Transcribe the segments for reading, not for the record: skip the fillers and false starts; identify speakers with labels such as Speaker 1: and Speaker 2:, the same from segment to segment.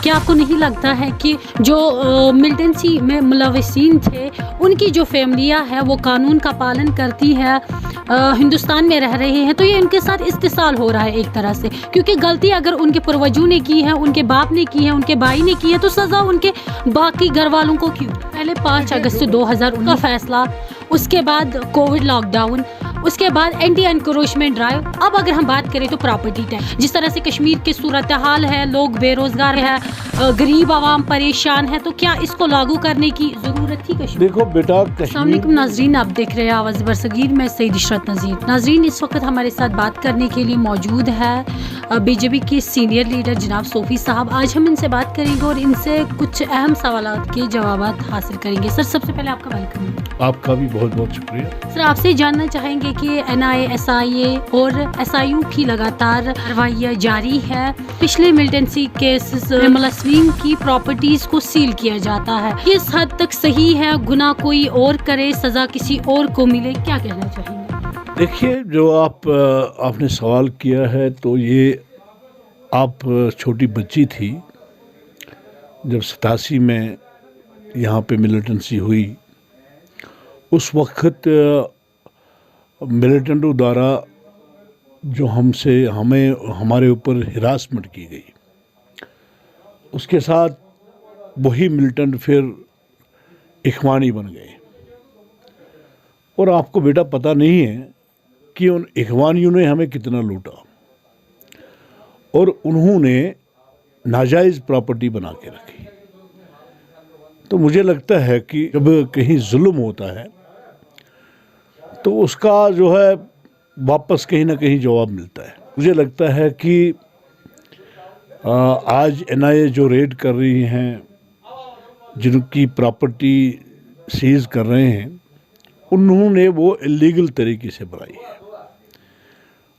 Speaker 1: क्या आपको नहीं लगता है कि जो मिलिटेंसी में मुलविसीन थे उनकी जो फैमिलियाँ हैं वो कानून का पालन करती है, हिंदुस्तान में रह रहे हैं, तो ये उनके साथ इस्तेसाल हो रहा है एक तरह से, क्योंकि गलती अगर उनके पूर्वजों ने की है, उनके बाप ने की है, उनके भाई ने की है, तो सज़ा उनके बाकी घर वालों को क्यों? पहले 5 अगस्त 2019 का फैसला, उसके बाद कोविड लॉकडाउन, उसके बाद एंटी एनक्रोचमेंट ड्राइव। अब अगर हम बात करें तो प्रॉपर्टी टैक्स, जिस तरह से कश्मीर की सूरत हाल है, लोग बेरोजगार है, गरीब आवाम परेशान है, तो क्या इसको लागू करने की ज़रूरत थी कश्मीर?
Speaker 2: देखो बेटा,
Speaker 1: अस्सलाम वालेकुम नाजरीन, आप देख रहे हैं आवाज़ बरसगीर में सईद इशरत नज़ीर। नाजरीन, इस वक्त हमारे साथ बात करने के लिए मौजूद है बीजेपी के सीनियर लीडर जनाब सोफी साहब। आज हम इनसे बात करेंगे और इनसे कुछ अहम सवाल के जवाब हासिल करेंगे। सर, सबसे पहले आपका वेलकम।
Speaker 2: आपका भी बहुत बहुत शुक्रिया।
Speaker 1: सर, आपसे जानना चाहेंगे कि NIA, SIA और SIU की लगातार कार्रवाइयाँ जारी है। पिछले मिलिटेंसी केसेस में मुलविसीन की प्रॉपर्टीज को सील किया जाता है, किस हद तक सही है? गुनाह कोई और करे, सजा किसी और को मिले, क्या कहना चाहेंगे?
Speaker 2: देखिए, जो आपने सवाल किया है, तो ये आप छोटी बच्ची थी जब 87 में यहाँ पे मिलिटेंसी हुई। उस वक्त मिलिटेंटों द्वारा जो हमारे ऊपर हिरासमेंट की गई, उसके साथ वही मिलिटेंट फिर इखवानी बन गए। और आपको बेटा पता नहीं है कि उन इखवानियों ने हमें कितना लूटा, और उन्होंने नाजायज़ प्रॉपर्टी बना के रखी। तो मुझे लगता है कि जब कहीं जुल्म होता है तो उसका जो है वापस कहीं ना कहीं जवाब मिलता है। मुझे लगता है कि आज NIA जो रेड कर रही हैं, जिनकी प्रॉपर्टी सीज कर रहे हैं, उन्होंने वो इलीगल तरीके से बनाई है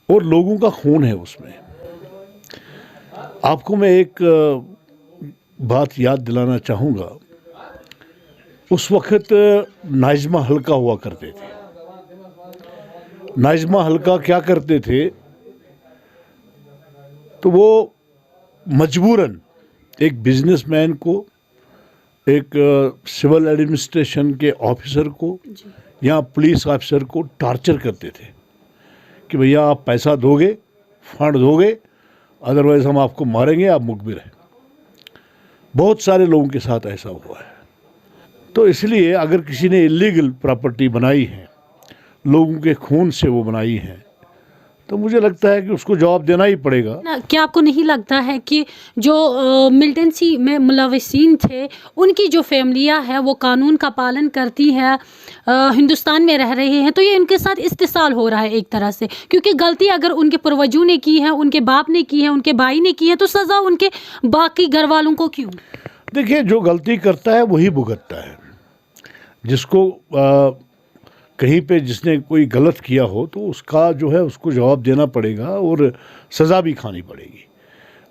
Speaker 2: और लोगों का खून है उसमें। आपको मैं एक बात याद दिलाना चाहूँगा। उस वक्त नाज़िमा हल्का हुआ करते थे। नाज़िमा हल्का क्या करते थे, तो वो मजबूरन एक बिजनेसमैन को, एक सिविल एडमिनिस्ट्रेशन के ऑफिसर को या पुलिस ऑफिसर को टॉर्चर करते थे कि भैया आप पैसा दोगे, फंड दोगे, अदरवाइज़ हम आपको मारेंगे, आप मुखबिर हैं। बहुत सारे लोगों के साथ ऐसा हुआ है। तो इसलिए अगर किसी ने इलीगल प्रॉपर्टी बनाई है, लोगों के खून से वो बनाई है, तो मुझे लगता है कि उसको जवाब देना ही पड़ेगा
Speaker 1: ना। क्या आपको नहीं लगता है कि जो मिलिटेंसी में मुलविसीन थे उनकी जो फैमिलियाँ हैं वो कानून का पालन करती है, हिंदुस्तान में रह रहे हैं, तो ये उनके साथ इस्तेसाल हो रहा है एक तरह से, क्योंकि गलती अगर उनके पूर्वजों ने की है, उनके बाप ने की है, उनके भाई ने की है, तो सज़ा उनके बाकी घर वालों को क्यों?
Speaker 2: देखिए, जो गलती करता है वही भुगतता है। जिसको कहीं पे जिसने कोई गलत किया हो तो उसका जो है उसको जवाब देना पड़ेगा और सज़ा भी खानी पड़ेगी।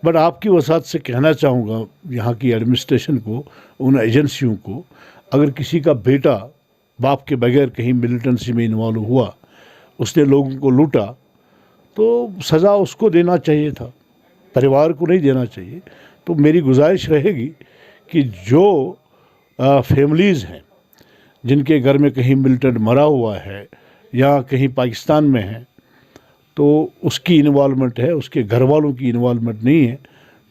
Speaker 2: बट आपकी वसात से कहना चाहूँगा यहाँ की एडमिनिस्ट्रेशन को, उन एजेंसियों को, अगर किसी का बेटा बाप के बगैर कहीं मिलिटेंसी में इन्वॉल्व हुआ, उसने लोगों को लूटा, तो सज़ा उसको देना चाहिए था, परिवार को नहीं देना चाहिए। तो मेरी गुजारिश रहेगी कि जो फैमिलीज़ हैं जिनके घर में कहीं मिलिटेंट मरा हुआ है या कहीं पाकिस्तान में है, तो उसकी इन्वॉल्वमेंट है, उसके घर वालों की इन्वॉल्वमेंट नहीं है,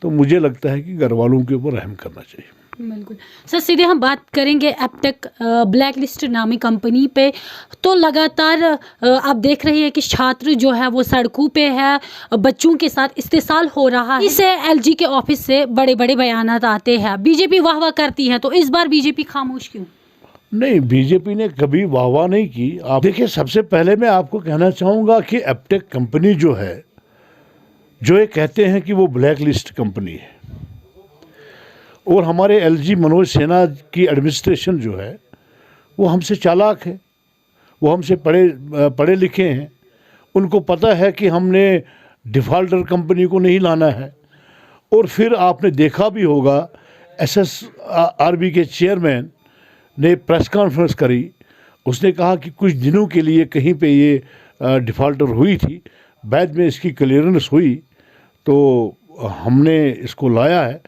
Speaker 2: तो मुझे लगता है कि घर वालों के ऊपर रहम करना चाहिए।
Speaker 1: बिल्कुल सर, सीधे हम बात करेंगे एपटेक ब्लैक लिस्ट नामी कंपनी पे। तो लगातार आप देख रहे हैं कि छात्र जो है वो सड़कों पे है, बच्चों के साथ इस्तेसाल हो रहा है। इसे LG के ऑफिस से बड़े बड़े बयानात आते हैं, बीजेपी वाह वाह करती है, तो इस बार बीजेपी खामोश क्यों?
Speaker 2: नहीं, बीजेपी ने कभी वाह वाह नहीं की। आप देखिए, सबसे पहले मैं आपको कहना चाहूँगा कि एपटेक कंपनी जो है, जो ये कहते हैं कि वो ब्लैक लिस्ट कंपनी है, और हमारे LG मनोज सिन्हा की एडमिनिस्ट्रेशन जो है वो हमसे चालाक है, वो हमसे पढ़े लिखे हैं। उनको पता है कि हमने डिफ़ॉल्टर कंपनी को नहीं लाना है। और फिर आपने देखा भी होगा, SSRB के चेयरमैन ने प्रेस कॉन्फ्रेंस करी, उसने कहा कि कुछ दिनों के लिए कहीं पे ये डिफ़ॉल्टर हुई थी, बाद में इसकी क्लियरेंस हुई तो हमने इसको लाया है।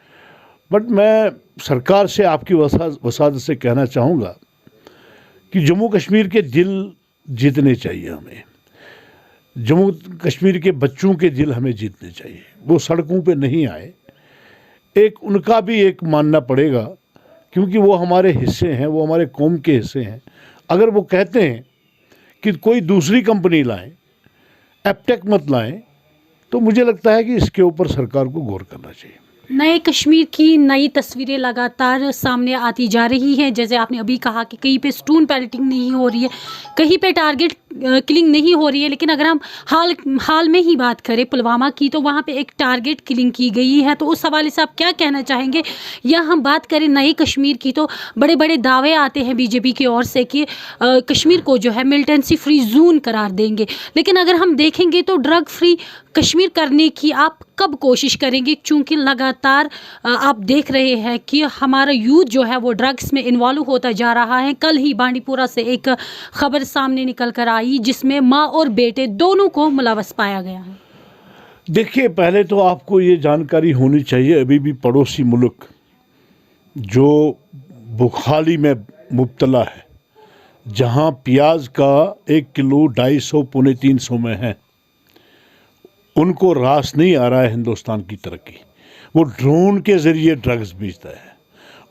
Speaker 2: बट मैं सरकार से आपकी वसादत से कहना चाहूँगा कि जम्मू कश्मीर के दिल जीतने चाहिए हमें। जम्मू कश्मीर के बच्चों के दिल हमें जीतने चाहिए। वो सड़कों पे नहीं आए, एक उनका भी एक मानना पड़ेगा, क्योंकि वो हमारे हिस्से हैं, वो हमारे कौम के हिस्से हैं। अगर वो कहते हैं कि कोई दूसरी कंपनी लाएं, एपटेक मत लाएं, तो मुझे लगता है कि इसके ऊपर सरकार को गौर करना चाहिए।
Speaker 1: नए कश्मीर की नई तस्वीरें लगातार सामने आती जा रही हैं। जैसे आपने अभी कहा कि कहीं पे स्टोन पेल्टिंग नहीं हो रही है, कहीं पे टारगेट किलिंग नहीं हो रही है, लेकिन अगर हम हाल में ही बात करें पुलवामा की, तो वहाँ पे एक टारगेट किलिंग की गई है। तो उस हवाले से आप क्या कहना चाहेंगे? या हम बात करें नए कश्मीर की, तो बड़े बड़े दावे आते हैं बीजेपी की ओर से कि कश्मीर को जो है मिलिटेंसी फ्री जोन करार देंगे, लेकिन अगर हम देखेंगे तो ड्रग फ्री कश्मीर करने की आप कब कोशिश करेंगे? चूँकि लगातार आप देख रहे हैं कि हमारा यूथ जो है वो ड्रग्स में इन्वॉल्व होता जा रहा है। कल ही बांडीपुरा से एक खबर सामने निकल कर आई जिसमें माँ और बेटे दोनों को मुलव्वस पाया गया है।
Speaker 2: देखिए, पहले तो आपको ये जानकारी होनी चाहिए, अभी भी पड़ोसी मुल्क जो बुखाली में मुब्तला है, जहाँ प्याज का 1 किलो 250 पौने 300 में है, उनको रास नहीं आ रहा है हिंदुस्तान की तरक्की। वो ड्रोन के ज़रिए ड्रग्स बेचता है।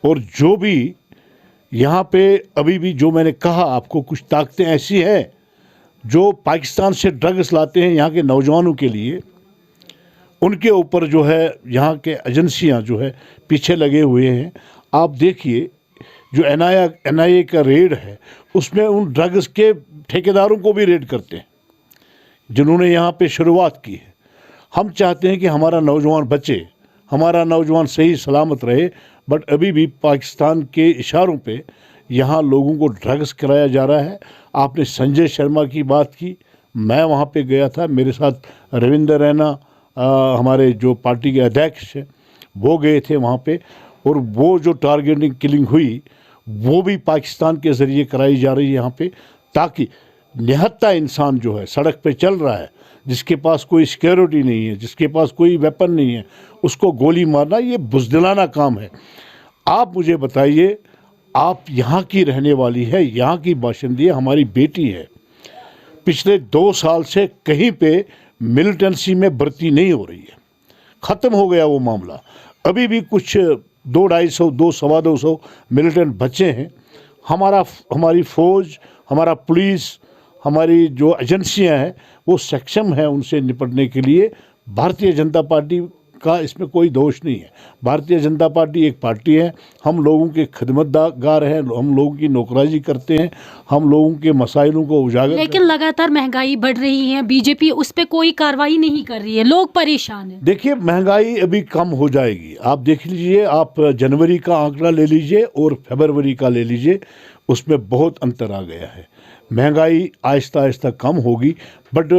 Speaker 2: और जो भी यहाँ पे अभी भी, जो मैंने कहा आपको, कुछ ताकतें ऐसी हैं जो पाकिस्तान से ड्रग्स लाते हैं यहाँ के नौजवानों के लिए, उनके ऊपर जो है यहाँ के एजेंसियाँ जो है पीछे लगे हुए हैं। आप देखिए, जो NIA का रेड है, उसमें उन ड्रग्स के ठेकेदारों को भी रेड करते हैं जिन्होंने यहाँ पे शुरुआत की है। हम चाहते हैं कि हमारा नौजवान बचे, हमारा नौजवान सही सलामत रहे, बट अभी भी पाकिस्तान के इशारों पे यहाँ लोगों को ड्रग्स कराया जा रहा है। आपने संजय शर्मा की बात की, मैं वहाँ पे गया था, मेरे साथ रविंदर रैना हमारे जो पार्टी के अध्यक्ष हैं वो गए थे वहाँ पे। और वो जो टारगेटिंग किलिंग हुई वो भी पाकिस्तान के ज़रिए कराई जा रही है यहाँ पे, ताकि निहत्था इंसान जो है सड़क पे चल रहा है, जिसके पास कोई सिक्योरिटी नहीं है, जिसके पास कोई वेपन नहीं है, उसको गोली मारना ये बुज़दिलाना काम है। आप मुझे बताइए, आप यहाँ की रहने वाली है, यहाँ की बाशिंदी है, हमारी बेटी है, पिछले 2 साल से कहीं पे मिलिटेंसी में भर्ती नहीं हो रही है, ख़त्म हो गया वो मामला। अभी भी कुछ 200-250 200-225 मिलिटेंट बचे हैं। हमारी फ़ौज, हमारा पुलिस, हमारी जो एजेंसियां हैं वो सक्षम है उनसे निपटने के लिए। भारतीय जनता पार्टी का इसमें कोई दोष नहीं है। भारतीय जनता पार्टी एक पार्टी है, हम लोगों के खिदमतगार हैं, हम लोगों की नौकराजी करते हैं, हम लोगों के मसाइलों को उजागर।
Speaker 1: लेकिन लगातार महंगाई बढ़ रही है, बीजेपी उस पर कोई कार्रवाई नहीं कर रही है, लोग परेशान हैं।
Speaker 2: देखिए, महंगाई अभी कम हो जाएगी। आप देख लीजिए, आप जनवरी का आंकड़ा ले लीजिए और फरवरी का ले लीजिए, उसमें बहुत अंतर आ गया है। महंगाई आहिस्ता आहिस्ता कम होगी, बट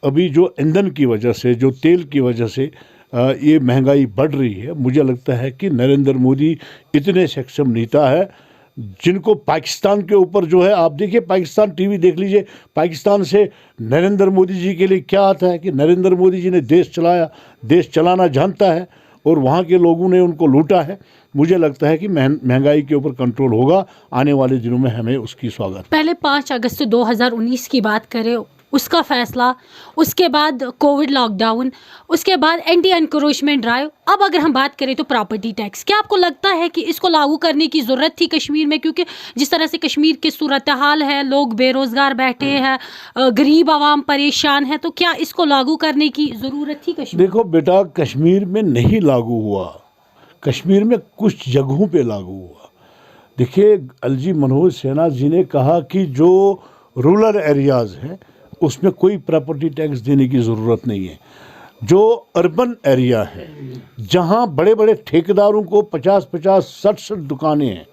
Speaker 2: अभी जो ईंधन की वजह से, जो तेल की वजह से ये महंगाई बढ़ रही है। मुझे लगता है कि नरेंद्र मोदी इतने सक्षम नेता है जिनको पाकिस्तान के ऊपर जो है, आप देखिए पाकिस्तान टीवी देख लीजिए, पाकिस्तान से नरेंद्र मोदी जी के लिए क्या आता है कि नरेंद्र मोदी जी ने देश चलाया, देश चलाना जानता है और वहाँ के लोगों ने उनको लूटा है। मुझे लगता है कि महंगाई के ऊपर कंट्रोल होगा, आने वाले दिनों में हमें उसकी स्वागत।
Speaker 1: पहले 5 अगस्त 2019 की बात करें, उसका फैसला, उसके बाद कोविड लॉकडाउन, उसके बाद एंटी एनक्रोचमेंट ड्राइव, अब अगर हम बात करें तो प्रॉपर्टी टैक्स, क्या आपको लगता है कि इसको लागू करने की ज़रूरत थी कश्मीर में? क्योंकि जिस तरह से कश्मीर की सूरत हाल है, लोग बेरोज़गार बैठे हैं, गरीब आवाम परेशान है, तो क्या इसको लागू करने की ज़रूरत थी कश्मीर?
Speaker 2: देखो बेटा, कश्मीर में नहीं लागू हुआ, कश्मीर में कुछ जगहों पे लागू हुआ। देखिए, एलजी मनोज सिन्हा जी ने कहा कि जो रूरल एरियाज़ हैं उसमें कोई प्रॉपर्टी टैक्स देने की ज़रूरत नहीं है। जो अर्बन एरिया है, जहां बड़े बड़े ठेकेदारों को 50-50 60 दुकानें हैं,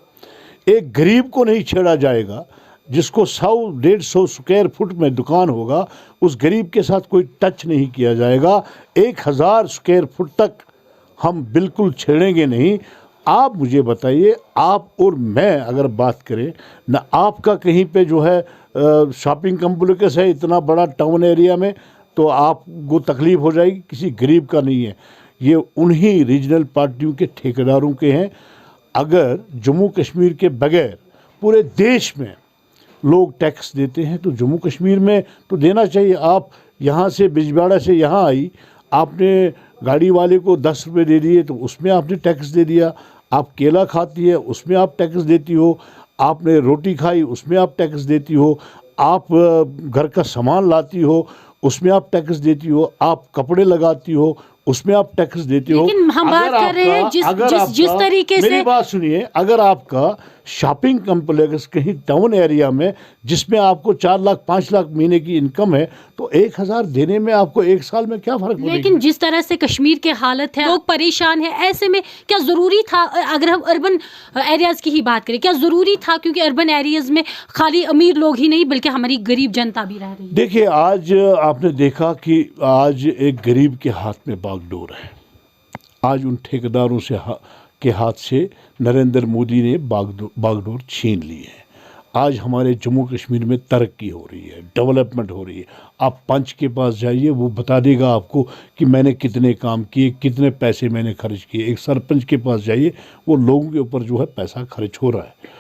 Speaker 2: एक गरीब को नहीं छेड़ा जाएगा। जिसको 100-150 स्क्वायर फुट में दुकान होगा, उस गरीब के साथ कोई टच नहीं किया जाएगा। 1000 स्क्वायर फुट तक हम बिल्कुल छेड़ेंगे नहीं। आप मुझे बताइए, आप और मैं अगर बात करें ना, आपका कहीं पे जो है शॉपिंग कॉम्प्लेक्स है इतना बड़ा टाउन एरिया में, तो आपको तकलीफ़ हो जाएगी, किसी गरीब का नहीं है। ये उन्हीं रीजनल पार्टियों के ठेकेदारों के हैं। अगर जम्मू कश्मीर के बगैर पूरे देश में लोग टैक्स देते हैं तो जम्मू कश्मीर में तो देना चाहिए। आप यहाँ से बिजबाड़ा से यहाँ आई, आपने गाड़ी वाले को 10 रुपये दे दिए तो उसमें आपने टैक्स दे दिया। आप केला खाती है उसमें आप टैक्स देती हो, आपने रोटी खाई उसमें आप टैक्स देती हो, आप घर का सामान लाती हो उसमें आप टैक्स देती हो, आप कपड़े लगाती हो उसमें आप टैक्स देते हो।
Speaker 1: लेकिन हम बात कर रहे हैं जिस तरीके से,
Speaker 2: मेरी बात सुनिए, अगर आपका शॉपिंग कम्प्लेक्स कहीं टाउन एरिया में जिसमें आपको 4 लाख 5 लाख महीने की इनकम है तो 1000 देने में आपको 1 साल में क्या फर्क पड़ेगा?
Speaker 1: लेकिन जिस तरह से कश्मीर की हालत है, लोग परेशान है, ऐसे में क्या ज़रूरी था, अगर हम अर्बन एरियाज़ की ही बात करें, क्या ज़रूरी था? क्योंकि अर्बन एरियाज़ में खाली अमीर लोग ही नहीं बल्कि हमारी गरीब जनता भी रह रही है।
Speaker 2: देखिए, आज आपने देखा कि आज एक गरीब के हाथ में बागडोर है। आज उन ठेकेदारों के हाथ से नरेंद्र मोदी ने बागडोर छीन ली है। आज हमारे जम्मू कश्मीर में तरक्की हो रही है, डेवलपमेंट हो रही है। आप पंच के पास जाइए, वो बता देगा आपको कि मैंने कितने काम किए, कितने पैसे मैंने खर्च किए। एक सरपंच के पास जाइए, वो लोगों के ऊपर जो है पैसा खर्च हो रहा है।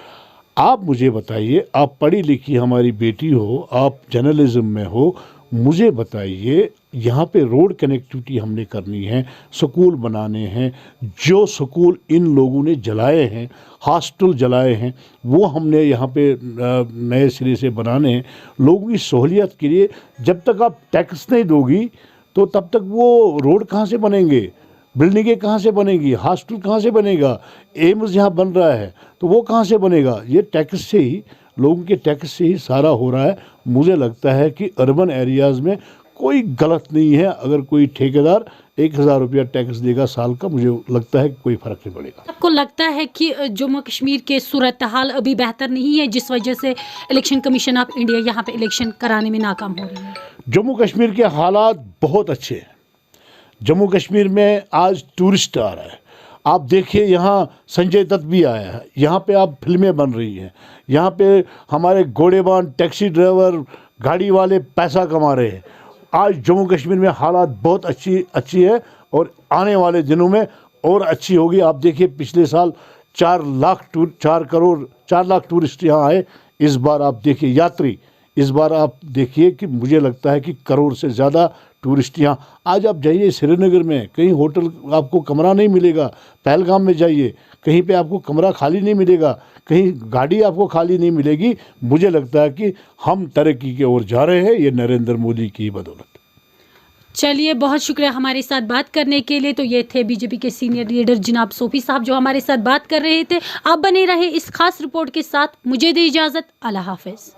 Speaker 2: आप मुझे बताइए, आप पढ़ी लिखी हमारी बेटी हो, आप जर्नलिज्म में हो, मुझे बताइए, यहाँ पे रोड कनेक्टिविटी हमने करनी है, स्कूल बनाने हैं। जो स्कूल इन लोगों ने जलाए हैं, हॉस्टल जलाए हैं, वो हमने यहाँ पे नए सिरे से बनाने हैं लोगों की सहूलियत के लिए। जब तक आप टैक्स नहीं दोगी तो तब तक वो रोड कहाँ से बनेंगे, बिल्डिंगें कहाँ से बनेगी, हॉस्टल कहाँ से बनेगा, एम्स यहाँ बन रहा है तो वो कहाँ से बनेगा? ये टैक्स से ही, लोगों के टैक्स से ही सारा हो रहा है। मुझे लगता है कि अर्बन एरियाज़ में कोई गलत नहीं है। अगर कोई ठेकेदार 1000 रुपया टैक्स देगा साल का, मुझे लगता है कि कोई फ़र्क नहीं पड़ेगा।
Speaker 1: आपको लगता है कि जम्मू कश्मीर के सूरत हाल अभी बेहतर नहीं है जिस वजह से इलेक्शन कमीशन ऑफ इंडिया यहाँ पे इलेक्शन कराने में नाकाम हो रही है?
Speaker 2: जम्मू कश्मीर के हालात बहुत अच्छे हैं। जम्मू कश्मीर में आज टूरिस्ट आ रहा है। आप देखिए, यहाँ संजय दत्त भी आया है, यहाँ पे आप फिल्में बन रही हैं, यहाँ पे हमारे घोड़ेबान, टैक्सी ड्राइवर, गाड़ी वाले पैसा कमा रहे हैं। आज जम्मू कश्मीर में हालात बहुत अच्छी है और आने वाले दिनों में और अच्छी होगी। आप देखिए, पिछले साल 4 लाख टूरिस्ट यहाँ आए। इस बार आप देखिए यात्री, इस बार आप देखिए कि मुझे लगता है कि करोड़ से ज़्यादा टूरिस्ट यहाँ। आज आप जाइए श्रीनगर में, कहीं होटल आपको कमरा नहीं मिलेगा। पहलगाम में जाइए, कहीं पे आपको कमरा खाली नहीं मिलेगा, कहीं गाड़ी आपको खाली नहीं मिलेगी। मुझे लगता है कि हम तरक्की की ओर जा रहे हैं, ये नरेंद्र मोदी की बदौलत।
Speaker 1: चलिए, बहुत शुक्रिया हमारे साथ बात करने के लिए। तो ये थे बीजेपी के सीनियर लीडर जनाब सोफी साहब जो हमारे साथ बात कर रहे थे। आप बने रहे इस खास रिपोर्ट के साथ। मुझे दे इजाज़त। अल्लाह हाफ़िज़।